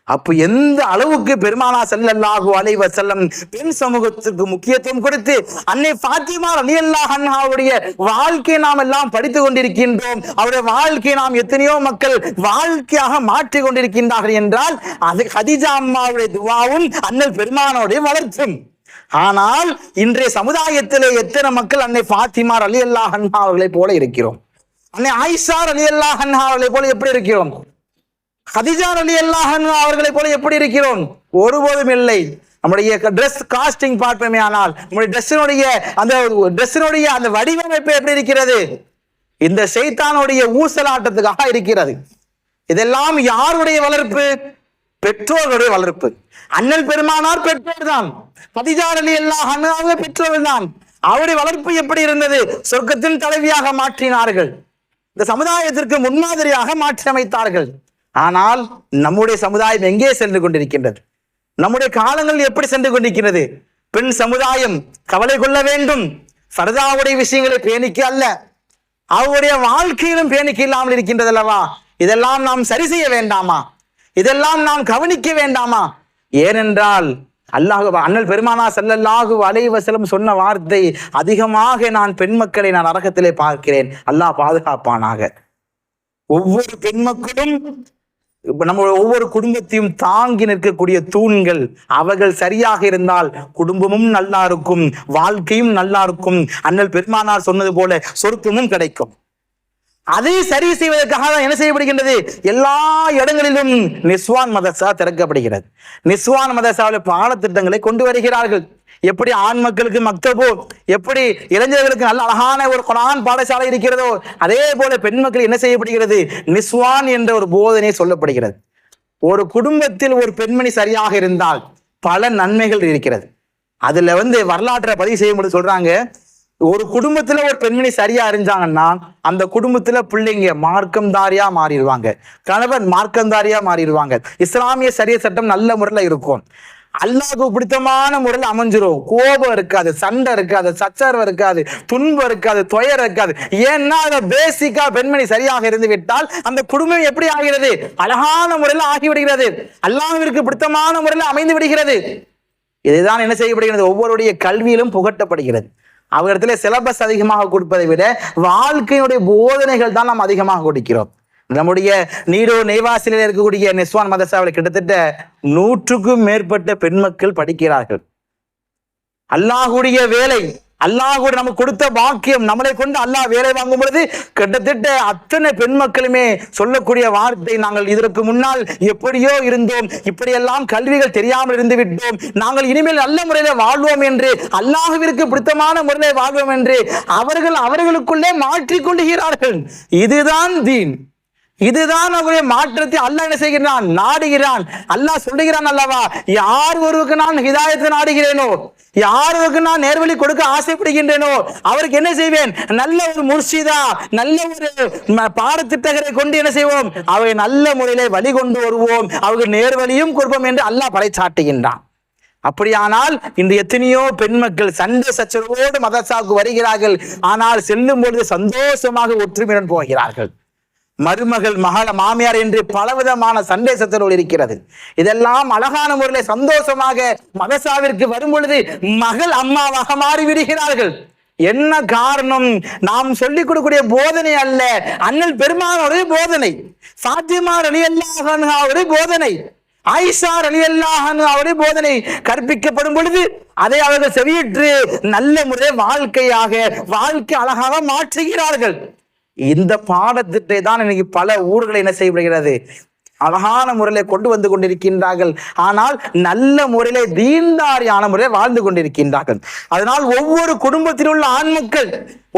அப்ப எந்த அளவுக்கு பெருமானார் ஸல்லல்லாஹு அலைஹி வஸல்லம் பெண் சமூகத்திற்கு முக்கியத்துவம் கொடுத்து அன்னை ஃபாத்திமா ரலியல்லாஹு அன்ஹாவுடைய வாழ்க்கையை நாம் எல்லாம் படித்துக் கொண்டிருக்கின்றோம். அவருடைய வாழ்க்கையை நாம் எத்தனையோ மக்கள் வாழ்க்கையாக மாற்றிக் கொண்டிருக்கின்றார்கள் என்றால் அது ஹதீஜா அம்மாவுடைய துஆவும் அண்ணல் பெருமானாருடைய வளர்ச்சும். ஆனால் இன்றைய சமுதாயத்திலே எத்தனை மக்கள் அன்னை ஃபாத்திமா ரலியல்லாஹு அன்ஹா அவர்களை போல இருக்கிறோம்? அன்னை ஆயிஷா ரலியல்லாஹு அன்ஹா அவர்களை போல எப்படி இருக்கிறோம்? ஹதீஜா ரலியல்லாஹு அன்ஹா அவர்களை போல எப்படி இருக்கிறோம்? ஒருபோதும் இல்லை. நம்முடைய ட்ரெஸ் காஸ்டிங் பார்ப்போமே, ஆனால் நம்முடைய ட்ரெஸ்ஸினுடைய அந்த வடிவமைப்பு எப்படி இருக்கிறது? இந்த ஷைத்தானுடைய ஊசலாட்டத்துக்காக இருக்கிறது. இதெல்லாம் யாருடைய வளர்ப்பு? பெற்றோர்களுடைய வளர்ப்பு. அண்ணல் பெருமானார் பெற்றோர் தான், ஹதீஜா ரலியல்லாஹு அன்ஹா பெற்றோர் தான். அவருடைய வளர்ப்பு எப்படி இருந்தது? சொர்க்கத்தின் தலைவியாக மாற்றினார்கள், இந்த சமுதாயத்திற்கு முன்மாதிரியாக மாற்றி அமைத்தார்கள். ஆனால் நம்முடைய சமுதாயம் எங்கே சென்று கொண்டிருக்கின்றது? நம்முடைய காலங்கள் எப்படி சென்று கொண்டிருக்கிறது? பெண் சமுதாயம் கவலை கொள்ள வேண்டும். ஃபர்தாவுடைய விஷயங்களை பேணிக்க அல்ல, அவருடைய வாழ்க்கையிலும் பேணிக்க இல்லாமல் இருக்கின்றது அல்லவா? இதெல்லாம் நாம் சரி செய்ய வேண்டாமா? இதெல்லாம் நாம் கவனிக்க வேண்டாமா? ஏனென்றால் அண்ணல் பெருமானார் ஸல்லல்லாஹு அலைஹி வஸல்லம் சொன்ன வார்த்தை, அதிகமாக நான் பெண் மக்களை நான் நரகத்திலே பார்க்கிறேன், அல்லாஹ் பாதுகாப்பானாக. ஒவ்வொரு பெண் மக்களும் நம்ம ஒவ்வொரு குடும்பத்தையும் தாங்கி நிற்கக்கூடிய தூண்கள். அவர்கள் சரியாக இருந்தால் குடும்பமும் நல்லா இருக்கும், வாழ்க்கையும் நல்லா இருக்கும். அண்ணல் பெருமானார் சொன்னது போல சொர்க்கமும் கிடைக்கும். அதை சரி செய்வதற்காக என்ன செய்யப்படுகின்றது? எல்லா இடங்களிலும் நிஸ்வான் மதரசா திறக்கப்படுகிறது. நிஸ்வான் மதரசாவில் பாடத்திட்டங்களை கொண்டு வருகிறார்கள். எப்படி ஆண் மக்களுக்கு மக்தபோ, எப்படி இளைஞர்களுக்கு நல்ல அழகான ஒரு குர்ஆன் பாடசாலை இருக்கிறதோ, அதே போல பெண் மக்கள் என்ன செய்யப்படுகிறது? நிஸ்வான் என்ற ஒரு போதனை சொல்லப்படுகிறது. ஒரு குடும்பத்தில் ஒரு பெண்மணி சரியாக இருந்தால் பல நன்மைகள் இருக்கிறது. அதுல வரலாற்றை பதிவு செய்யும்போது சொல்றாங்க, ஒரு குடும்பத்துல ஒரு பெண்மணி சரியா இருந்தாங்கன்னா அந்த குடும்பத்துல பிள்ளைங்க மார்க்கம்தாரியா மாறிடுவாங்க, கணவன் மார்க்கம்தாரியா மாறிடுவாங்க. இஸ்லாமிய சரிய சட்டம் நல்ல முறையில இருக்கும், அல்லாஹ்வுக்கு பிடித்தமான முறையில் அமைஞ்சிரும். கோபம் இருக்காது, சண்டை இருக்காது, சச்சரவு இருக்காது, துன்பம் இருக்காது, துயர் இருக்காது. ஏன்னா அதை பேசிக்கா பெண்மணி சரியாக இருந்து விட்டால் அந்த குடும்பம் எப்படி ஆகிறது? அழகான முறையில் ஆகிவிடுகிறது, அல்லாஹ்விற்கு பிடித்தமான முறையில் அமைந்து விடுகிறது. இதுதான் என்ன செய்யப்படுகிறது? ஒவ்வொருடைய கல்வியிலும் புகட்டப்படுகிறது. அவரிடத்துல சிலபஸ் அதிகமாக கொடுப்பதை விட வாழ்க்கையினுடைய போதனைகள் தான் நாம் அதிகமாக கொடுக்கிறோம். நம்முடைய நெய்வாசில இருக்கக்கூடிய நிஸ்வான் மதரசாவில் கிட்டத்தட்ட 100க்கும் மேற்பட்ட பெண் மக்கள் படிக்கிறார்கள். அல்லாஹ்வுடைய வேலை, அல்லாஹ் நமக்கு கொடுத்த பாக்கியம், நம்மளை கொண்டு அல்லாஹ் வேலை வாங்கும் பொழுது கிட்டத்தட்ட அத்தனை பெண் மக்களுமே சொல்லக்கூடிய வார்த்தை, நாங்கள் இதற்கு முன்னால் எப்படியோ இருந்தோம், இப்படியெல்லாம் கல்விகள் தெரியாமல் இருந்து விட்டோம், நாங்கள் இனிமேல் நல்ல முறையில வாழ்வோம் என்று, அல்லாஹ்விற்கு பிடித்தமான முறையில வாழ்வோம் என்று அவர்களுக்குள்ளே மாற்றிக்கொள்கிறார்கள். இதுதான் தீன், இதுதான் அவருடைய மாற்றத்தை அல்லாஹ் என்ன செய்கிறான்? நாடுகிறான். அல்லாஹ் சொல்லுகிறான் அல்லவா, யார் ஒருவருக்கு நான் ஹிதாயத்தை நாடுகிறேனோ, யாருக்கு நான் நேர்வழி கொடுக்க ஆசைப்படுகின்றேனோ அவருக்கு என்ன செய்வேன்? நல்ல ஒரு முர்ஷிதா, நல்ல ஒரு பாடத்திட்டங்களை கொண்டு என்ன செய்வோம்? அவை நல்ல முறையிலே வழி கொண்டு வருவோம், அவர்கள் நேர்வழியும் கொடுப்போம் என்று அல்லாஹ் பறைசாட்டுகின்றான். அப்படியானால் இன்று எத்தனையோ பெண் மக்கள் சண்டை சச்சரவோடு மதரசாவுக்கு வருகிறார்கள், ஆனால் செல்லும் பொழுது சந்தோஷமாக ஒற்றுமையுடன் போகிறார்கள். மருமகள், மாமியார் என்று பலவிதமான சண்டை சச்சரவுகள் இருக்கிறது. இதெல்லாம் அழகான முறையில் சந்தோஷமாக மதரசாவிற்கு வரும் பொழுது மகள் அம்மாவாக மாறிவிடுகிறார்கள். என்ன காரணம்? நாம் சொல்லிக் கொடுக்கக்கூடிய போதனை அல்ல, அண்ணல் பெருமானுடைய போதனை, ஃபாத்திமா ரலியல்லாஹு அன்ஹாவுடைய போதனை. ஆயிஷா ரலியல்லாஹு அன்ஹா அவருடைய போதனை கற்பிக்கப்படும் பொழுது அதை அவர்கள் செவியுற்று நல்ல முறை வாழ்க்கை அழகாக மாற்றுகிறார்கள். இந்த பாடத்திட்டை தான் இன்னைக்கு பல ஊர்களை என்ன செய்யப்படுகிறது, அழகான முறையில கொண்டு வந்து கொண்டிருக்கின்றார்கள். ஆனால் நல்ல முறையிலே தீன்தாரியான முறையில் வாழ்ந்து கொண்டிருக்கின்றார்கள். அதனால் ஒவ்வொரு குடும்பத்தில் உள்ள ஆண் மக்கள்,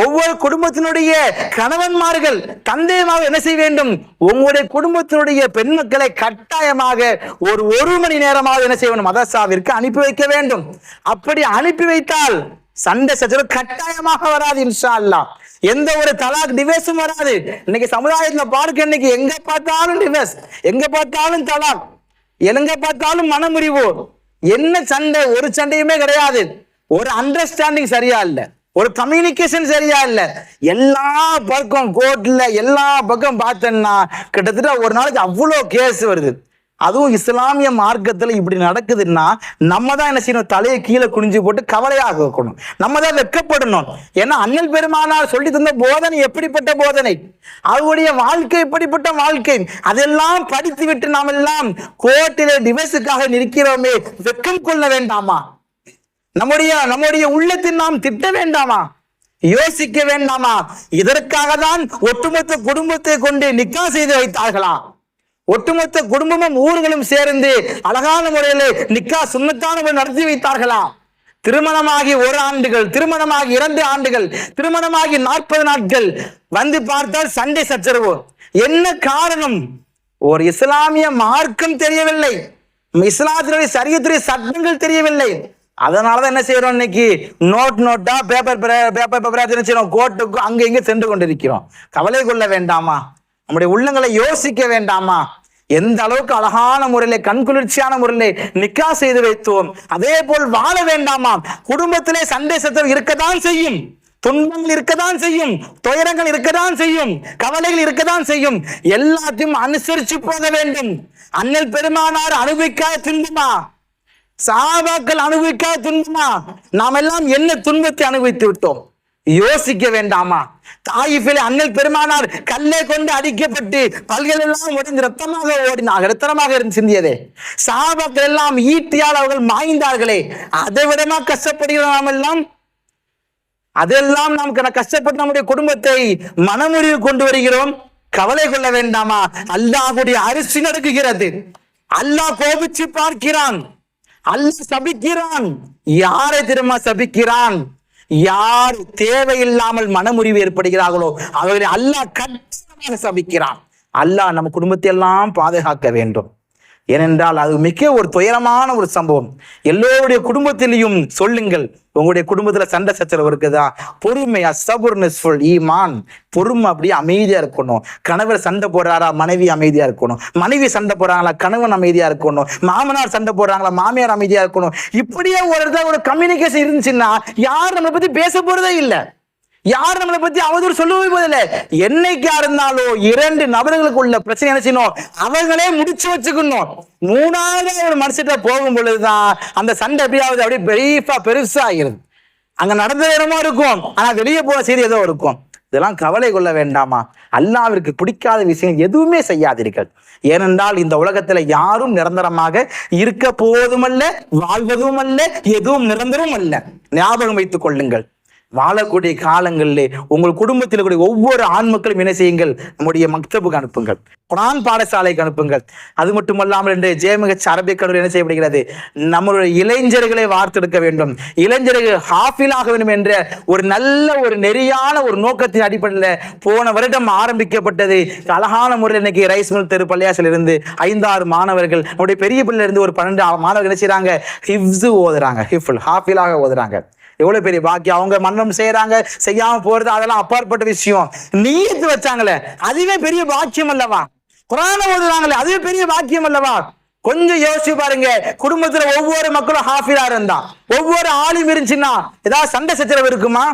ஒவ்வொரு குடும்பத்தினுடைய கணவன்மார்கள், தந்தையமாக என்ன செய்ய வேண்டும், உங்களுடைய குடும்பத்தினுடைய பெண் மக்களை கட்டாயமாக ஒரு மணி நேரமாக என்ன செய்ய வேண்டும், மதரசாவிற்கு அனுப்பி வைக்க வேண்டும். அப்படி அனுப்பி வைத்தால் சண்டை சச்சரவு கட்டாயமாக வராது இன்ஷா அல்லாஹ். எந்த ஒரு தலாக் டிவோர்ஸும் வராது. இன்னைக்கு சமுதாயத்துல பார்க்க இன்னைக்கு எங்க பார்த்தாலும் டிவோர்ஸ், எங்க பார்த்தாலும் தலாக், எங்க பார்த்தாலும் மனமுறிவு. என்ன சண்டை, ஒரு சண்டையுமே கிடையாது. ஒரு அண்டர்ஸ்டாண்டிங் சரியா இல்ல, ஒரு கம்யூனிகேஷன் சரியா இல்ல. எல்லா பக்கம் கோர்ட்ல எல்லா பக்கம் பார்த்தேன்னா கிட்டத்தட்ட ஒரு நாளைக்கு அவ்வளோ கேஸ் வருது. அதுவும் இஸ்லாமிய மார்க்கத்துல இப்படி நடக்குதுன்னா நம்ம தான் என்ன செய்யணும், தலையை கீழே குனிஞ்சு போட்டு கவலையாக இருக்கணும். நம்ம தான் வெட்கப்படணும். ஏன்னா அண்ணல் பெருமானார் சொல்லி தந்த போதனை எப்படிப்பட்ட போதனை, அவருடைய வாழ்க்கை எப்படிப்பட்ட வாழ்க்கை, அதெல்லாம் படித்து விட்டு நாம் எல்லாம் கோர்ட்டிலே டிவோர்ஸுக்காக நிற்கிறோமே, வெட்கம் கொள்ள வேண்டாமா? நம்முடைய உள்ளத்தில் நாம் திட்ட வேண்டாமா? யோசிக்க வேண்டாமா? இதற்காக தான் ஒட்டுமொத்த குடும்பத்தை கொண்டு நிக்கா செய்து வைத்தார்களா? ஒட்டுமொத்த குடும்பமும் ஊர்களும் சேர்ந்து அழகான முறையில் நிக்கா சுன்னத்தான முறை நடத்தி வைத்தார்களா? திருமணமாகி 1 ஆண்டுகள், திருமணமாகி 2 ஆண்டுகள், திருமணமாகி 40 நாட்கள் வந்து பார்த்தால் சண்டை சச்சரவு. என்ன காரணம்? ஒரு இஸ்லாமிய மார்க்கம் தெரியவில்லை, இஸ்லாத்தினுடைய ஷரியத்துடைய சட்டங்கள் தெரியவில்லை. அதனாலதான் என்ன செய்யறோம், இன்னைக்கு நோட்டா பேப்பர் கோர்ட்டுக்கு அங்க இங்க சென்று கொண்டிருக்கிறோம். கவலை கொள்ள வேண்டாமா? நம்முடைய உள்ளங்களை யோசிக்க வேண்டாமா? எந்த அளவுக்கு அழகான முறையிலே கண்குளிர்ச்சியான முறையிலே நிக்கா செய்து வைத்தோம், அதே போல் வாழ வேண்டாமா? குடும்பத்திலே சண்டை சச்சரவு இருக்கத்தான் செய்யும், துன்பங்கள் இருக்கத்தான் செய்யும், துயரங்கள் இருக்கத்தான் செய்யும், கவலைகள் இருக்கத்தான் செய்யும். எல்லாத்தையும் அனுசரிச்சு போக வேண்டும். அண்ணல் பெருமானார் அனுபவிக்காத துன்பமா, சஹாபாக்கள் அனுபவிக்காத துன்பமா? நாம் எல்லாம் என்ன துன்பத்தை அனுபவித்து விட்டோம்? யோசிக்க வேண்டாமா? தாயிஃபிலே அண்ணல் பெருமானார் கல்லை கொண்டு அடிக்கப்பட்டு பல்கள் எல்லாம் உடைந்து ரத்தமாக சிந்தியதே. சஹாபாக்கள் எல்லாம் ஈட்டியால் அவர்கள் மாய்ந்தார்களே, அதை விடமா கஷ்டப்படுகிறோம் நாம் எல்லாம்? அதெல்லாம் நாம் கஷ்டப்பட்டு நம்முடைய குடும்பத்தை மனமுறிவு கொண்டு வருகிறோம். கவலை கொள்ள வேண்டாமா? அல்லாஹ்வுடைய அரிசி நடுக்குகிறது, அல்லாஹ் கோபிச்சு பார்க்கிறான், அல்லாஹ் சபிக்கிறான். யாரை திரும்ப சபிக்கிறான்? யார் தேவையில்லாமல் மனமுறிவு ஏற்படுகிறார்களோ அவர்களை அல்லாஹ் கட்டாயமாக சபிக்கிறான். அல்லாஹ் நம்ம குடும்பத்தை எல்லாம் பாதுகாக்க வேண்டும். ஏனென்றால் அது மிக ஒரு துயரமான ஒரு சம்பவம். எல்லோருடைய குடும்பத்திலையும் சொல்லுங்கள், உங்களுடைய குடும்பத்துல சண்டை சச்சரவு இருக்குதா? பொறுமையா, சபுர் நிஸ்ஃபுல் ஈமான், பொறுமை, அப்படியே அமைதியா இருக்கணும். கணவர் சண்டை போடுறாரா, மனைவி அமைதியா இருக்கணும். மனைவி சண்டை போடுறாங்களா, கணவன் அமைதியா இருக்கணும். மாமனார் சண்டை போடுறாங்களா, மாமியார் அமைதியா இருக்கணும். இப்படியே ஒரு கம்யூனிகேஷன் இருந்துச்சுன்னா யார் நம்மளை பத்தி பேச போறதே இல்லை, யார் நம்மளை பத்தி அவதூறு சொல்லவே போதில்லை. என்னைக்கா இருந்தாலும் 2 நபர்களுக்கு உள்ள பிரச்சனை என்ன செய்யணும், அவங்களே முடிச்சு வச்சுக்கணும். 3வது ஒரு மனுஷட்ட போகும் பொழுதுதான் அந்த சண்டை எப்படியாவது அப்படியே பெருசா ஆகிறது. அங்க நடந்த இடமா இருக்கும், ஆனா வெளியே போன செய்தி ஏதோ இருக்கும். இதெல்லாம் கவலை கொள்ள வேண்டாமா? அல்லாஹ்விற்கு பிடிக்காத விஷயம் எதுவுமே செய்யாதீர்கள். ஏனென்றால் இந்த உலகத்துல யாரும் நிரந்தரமாக இருக்க போவதுமல்ல, வாழ்வதும் அல்ல, எதுவும் நிரந்தரம் அல்ல. ஞாபகம் வைத்துக் கொள்ளுங்கள். வாழக்கூடிய காலங்களிலே உங்கள் குடும்பத்தில் கூடிய ஒவ்வொரு ஆண் மக்களும் என்ன செய்யுங்கள், நம்முடைய மக்தபுக்கு அனுப்புங்கள், குர்ஆன் பாடசாலைக்கு அனுப்புங்கள். அது மட்டுமல்லாமல் இன்றைய JMH அரபிக் கல்லூரி என்ன செய்யப்படுகிறது, நம்மளுடைய இளைஞர்களை வார்த்தெடுக்க வேண்டும், இளைஞர்கள் ஹாஃபிலாக வேண்டும் என்ற ஒரு நல்ல ஒரு நெறியான ஒரு நோக்கத்தின் அடிப்படையில் போன வருடம் ஆரம்பிக்கப்பட்டது. அழகான முறையில் இன்னைக்கு ரைஸ் மில் தெரு பள்ளியாசில் இருந்து 5-6 மாணவர்கள், நம்முடைய பெரிய பிள்ளைல இருந்து ஒரு 12 மாணவர்கள் என்ன செய்யறாங்க, ஹிஃப்ஸ் ஓதுறாங்க, ஹாஃபிலாக ஓதுறாங்க. எவ்வளவு பெரிய பாக்கியம். அவங்க மன்னம் செய்யறாங்க, செய்யாம போறது அதெல்லாம் அப்பாற்பட்ட விஷயம். நீயத்து வச்சாங்களே அதுவே பெரிய பாக்கியம் அல்லவா? குர்ஆன் ஓதுறாங்களே அதுவே பெரிய பாக்கியம் அல்லவா? கொஞ்சம் யோசிச்சு பாருங்க. குடும்பத்துல ஒவ்வொரு மக்களும் ஹாஃபிலா இருந்தா, ஒவ்வொரு ஆளும் இருந்துச்சுன்னா ஏதாவது சண்டை சச்சரவு இருக்குமா?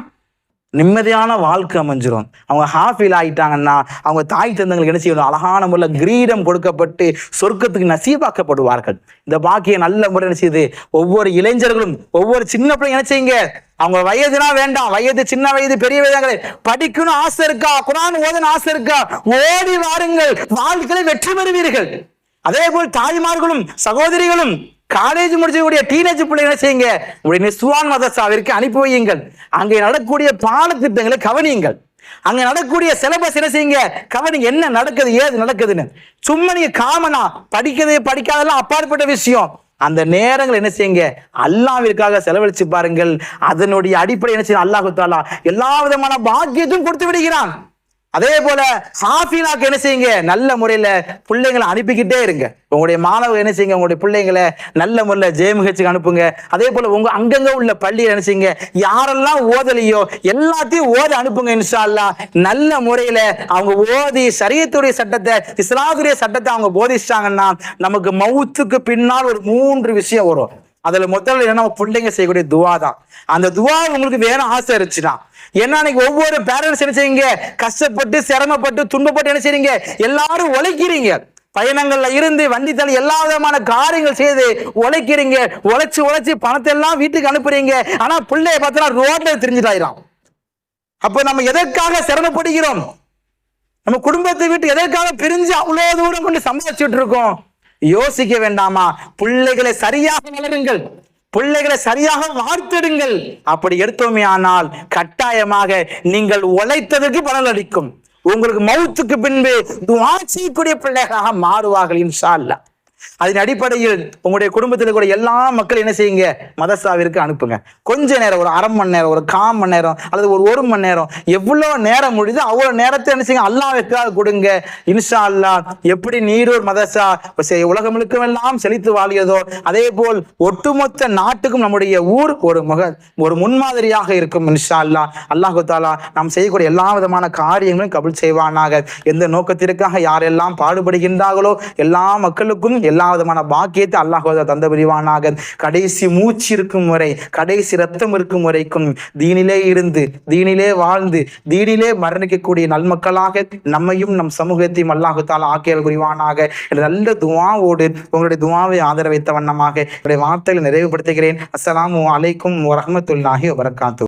நிம்மதியான வாழ்க்கை அமைஞ்சிரும். அவங்க ஹாஃபில் ஆயிட்டாங்கன்னா அவங்க தாய் தந்தங்களுக்கு என்ன செய்யணும், அழகான முறையில் கிரீடம் கொடுக்கப்பட்டு சொர்க்கத்துக்கு நசீபாக்கப்படுவார்கள். இந்த பாக்கியம் நல்ல முறை என்ன செய்யுது, ஒவ்வொரு இளைஞர்களும் ஒவ்வொரு சின்ன பிள்ளைங்க என்ன செய்யுங்க, அவங்க வயதுனா வேண்டாம், வயது சின்ன வயது பெரிய வயதாங்களே, படிக்கணும் ஆசை இருக்கா, குர்ஆன் ஓதணும் ஆசை இருக்கா, ஓடி வாருங்கள், வாழ்க்கையில வெற்றி பெறுவீர்கள். அதே போல் தாய்மார்களும் சகோதரிகளும் காலேஜ் முடிச்சக்கூடிய டீனேஜ் பிள்ளைங்க என்ன செய்யுங்க, உங்களுடைய நிஸ்வான் மதரசாவிற்கு அனுப்பி வையுங்கள். அங்கே நடக்கக்கூடிய பாடத்திட்டங்களை கவனியுங்கள். அங்க நடக்கக்கூடிய சிலபஸ் என்ன செய்யுங்க, கவனிங்க, என்ன நடக்குது ஏது நடக்குதுன்னு. சும்மா நீங்க காமனா படிக்காதெல்லாம் அப்பாற்பட்ட விஷயம். அந்த நேரங்கள் என்ன செய்யுங்க, அல்லாஹ்விற்காக செலவழிச்சு பாருங்கள். அதனுடைய அடிப்படை என்ன செய்யும், அல்லாஹ் தஆலா எல்லா விதமான பாக்கியத்தையும் கொடுத்து விடுகிறான். அதே போல ஹாஃபிலாக்கு என்ன செய்யுங்க, நல்ல முறையில பிள்ளைங்களை அனுப்பிக்கிட்டே இருங்க. உங்களுடைய மாணவர்கள் என்ன செய்யுங்க, உங்களுடைய பிள்ளைங்களை நல்ல முறையில் ஜேமுகச்சுக்கு அனுப்புங்க. அதே போல உங்க அங்கங்க உள்ள பள்ளியில் என்ன செய்யுங்க, யாரெல்லாம் ஓதலையோ எல்லாத்தையும் ஓத அனுப்புங்க. இன்ஷா அல்லாஹ் நல்ல முறையில அவங்க ஓதி ஷரியத்துடைய சட்டத்தை, இஸ்லாத்துடைய சட்டத்தை அவங்க போதிச்சாங்கன்னா நமக்கு மவுத்துக்கு பின்னால் ஒரு 3 விஷயம் வரும். அதுல முதல்ல என்ன, பிள்ளைங்க செய்யக்கூடிய துவா தான். அந்த துவா உங்களுக்கு வேற ஆசை இருந்துச்சுன்னா, ஏன்னா இன்னைக்கு ஒவ்வொரு பேரண்ட்ஸ் என்ன செய்யுங்க, கஷ்டப்பட்டு சிரமப்பட்டு துன்பப்பட்டு என்ன செய்றீங்க, எல்லாரும் உழைக்கிறீங்க. பயணங்கள்ல இருந்து வண்டி தள்ளி எல்லா விதமான காரியங்கள் செய்து உழைக்கிறீங்க. உழைச்சு பணத்தை எல்லாம் வீட்டுக்கு அனுப்புறீங்க. ஆனா பிள்ளைய பார்த்தா ரோட்ல தெரிஞ்சுட்டாயிரும். அப்ப நம்ம எதற்காக சிரமப்படுகிறோம்? நம்ம குடும்பத்தை விட்டு எதற்காக பிரிஞ்சு அவ்வளவு தூரம் கொண்டு சம்பாதிச்சுட்டு இருக்கோம்? யோசிக்க வேண்டாமா? பிள்ளைகளை சரியாக வளருங்கள், பிள்ளைகளை சரியாக வார்த்தெடுங்கள். அப்படி எடுத்தோமே ஆனால் கட்டாயமாக நீங்கள் உழைத்ததற்கு பலன் அளிக்கும். உங்களுக்கு மவுத்துக்கு பின்பு துஆ செய்யக்கூடிய பிள்ளைகளாக மாறுவார்கள் இன்ஷா அல்லாஹ். அதன் அடிப்படையில் உங்களுடைய குடும்பத்தில் கூட எல்லா மக்களும் என்ன செய்யுங்க, மதரசாவிற்கு அனுப்புங்க. கொஞ்ச நேரம், ஒரு அரை மணி நேரம், ஒரு 1/4 மணி நேரம் அல்லது ஒரு 1 மணி நேரம், எவ்வளவு நேரம் முடியுதோ அவ்வளவு நேரத்தை என்ன செய்யுங்க, அல்லாஹ்வுக்காக கொடுங்க. இன்ஷா அல்லாஹ் எப்படி நீரூர் மதரசா உலகமுழுக்கும் எல்லாம் செழித்து வாழியதோ அதே போல் ஒட்டுமொத்த நாட்டுக்கும் நம்முடைய ஊர் ஒரு முன்மாதிரியாக இருக்கும். இன்ஷா அல்லாஹ். அல்லாஹ் தஆலா நாம் செய்யக்கூடிய எல்லா விதமான காரியங்களும் கபூல் செய்வானாக. எந்த நோக்கத்திற்காக யாரெல்லாம் பாடுபடுகின்றார்களோ எல்லா மக்களுக்கும் எல்லா விதமான பாக்கியத்தை அல்லாஹ் தந்த புரிவானாக. கடைசி மூச்சு இருக்கும் வரை, கடைசி ரத்தம் இருக்கும் வரைக்கும் தீனிலே இருந்து, தீனிலே வாழ்ந்து, தீனிலே மரணிக்கக்கூடிய நல்மக்களாக நம்மையும் நம் சமூகத்தையும் அல்லாஹ் தஆலா ஆக்கியல் புரிவானாக. நல்ல துஆவோடு உங்களுடைய துஆவை ஆதரவு வைத்த வண்ணமாக என்னுடைய வார்த்தைகளை நிறைவுபடுத்துகிறேன். அஸ்ஸலாமு அலைக்கும் வரஹ்மத்துல்லாஹி வபரகாத்துஹு.